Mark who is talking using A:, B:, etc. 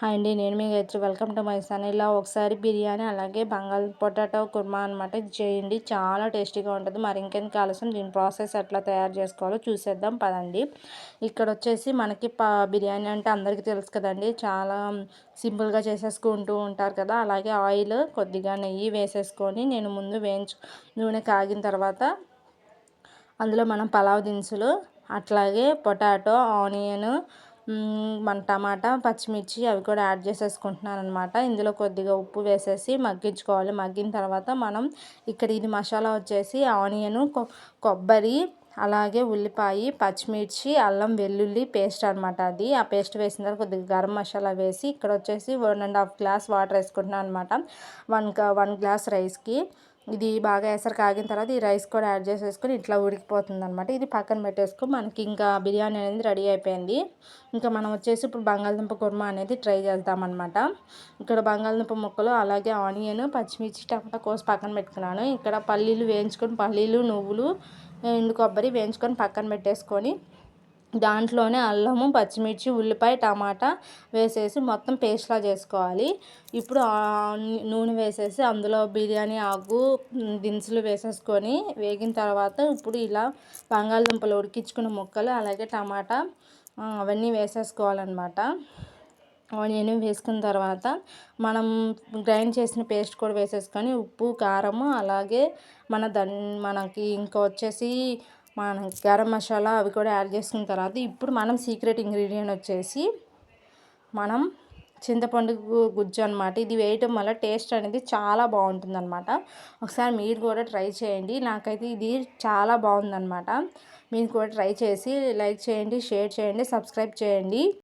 A: Hi అండి, నేను మీ Gayatri. Welcome to my channel. ఇలా ఒకసారి బిర్యానీ అలాగే బంగాల్ పొటాటో కుర్మా అనమాట ఇది చేయండి, చాలా టేస్టీగా ఉంటుంది. మరి ఇంకెందుకు ఆలస్యం, దీని ప్రాసెస్ ఎట్లా తయారు చేసుకోవాలో చూసేద్దాం పదండి. ఇక్కడ వచ్చేసి మనకి బిర్యానీ అంటే అందరికీ తెలుసు కదండి, చాలా సింపుల్గా చేసేసుకుంటూ ఉంటారు కదా. అలాగే ఆయిల్ కొద్దిగా నెయ్యి వేసేసుకొని నేను ముందు నూనె కాగిన తర్వాత అందులో మనం పలావ్ దినుసులు అట్లాగే పొటాటో, ఆనియన్, మన టమాటా, పచ్చిమిర్చి అవి కూడా యాడ్ చేసేసుకుంటున్నాను అనమాట. ఇందులో కొద్దిగా ఉప్పు వేసేసి మగ్గించుకోవాలి. మగ్గిన తర్వాత మనం ఇక్కడ ఇది మసాలా వచ్చేసి ఆనియన్, కొబ్బరి, అలాగే ఉల్లిపాయ, పచ్చిమిర్చి, అల్లం వెల్లుల్లి పేస్ట్ అనమాట. అది ఆ పేస్ట్ వేసిన తర్వాత కొద్దిగా గరం మసాలా వేసి ఇక్కడ వచ్చేసి 1.5 గ్లాస్ వాటర్ వేసుకుంటున్నాను అనమాట. 1 గ్లాస్ రైస్కి. ఇది బాగా ఎసరు కాగిన తర్వాత ఈ రైస్ కూడా యాడ్ చేసేసుకొని ఇట్లా ఉడికిపోతుంది అనమాట. ఇది పక్కన పెట్టేసుకొని మనకి ఇంకా బిర్యానీ అనేది రెడీ అయిపోయింది. ఇంకా మనం వచ్చేసి ఇప్పుడు బంగాళదుంప కుర్మా అనేది ట్రై చేద్దామన్నమాట. ఇక్కడ బంగాళదుంప ముక్కలు అలాగే ఆనియన్, పచ్చిమిర్చి, టమాటా కోసి పక్కన పెట్టుకున్నాను. ఇక్కడ పల్లీలు వేయించుకొని, పల్లీలు, నువ్వులు, ఎండు కొబ్బరి వేయించుకొని పక్కన పెట్టేసుకొని దాంట్లోనే అల్లము, పచ్చిమిర్చి, ఉల్లిపాయ, టమాటా వేసేసి మొత్తం పేస్ట్లా చేసుకోవాలి. ఇప్పుడు నూనె వేసేసి అందులో బిర్యానీ ఆకు, దినుసులు వేసేసుకొని వేగిన తర్వాత ఇప్పుడు ఇలా బంగాళదుంపలు ఉడికించుకున్న ముక్కలు అలాగే టమాటా అవన్నీ వేసేసుకోవాలన్నమాట. ఆనియన్ వేసుకున్న తర్వాత మనం గ్రైండ్ చేసిన పేస్ట్ కూడా వేసేసుకొని ఉప్పు, కారము అలాగే మనకి ఇంకా వచ్చేసి మన గరం మసాలా అవి కూడా యాడ్ చేసుకున్న తర్వాత ఇప్పుడు మనం సీక్రెట్ ఇంగ్రీడియంట్ వచ్చేసి మనం చింతపండు గుజ్జు అనమాట. ఇది వేయటం వల్ల టేస్ట్ అనేది చాలా బాగుంటుంది అనమాట. ఒకసారి మీరు కూడా ట్రై చేయండి. నాకైతే ఇది చాలా బాగుందన్నమాట. మీరు కూడా ట్రై చేసి లైక్ చేయండి, షేర్ చేయండి, సబ్స్క్రైబ్ చేయండి.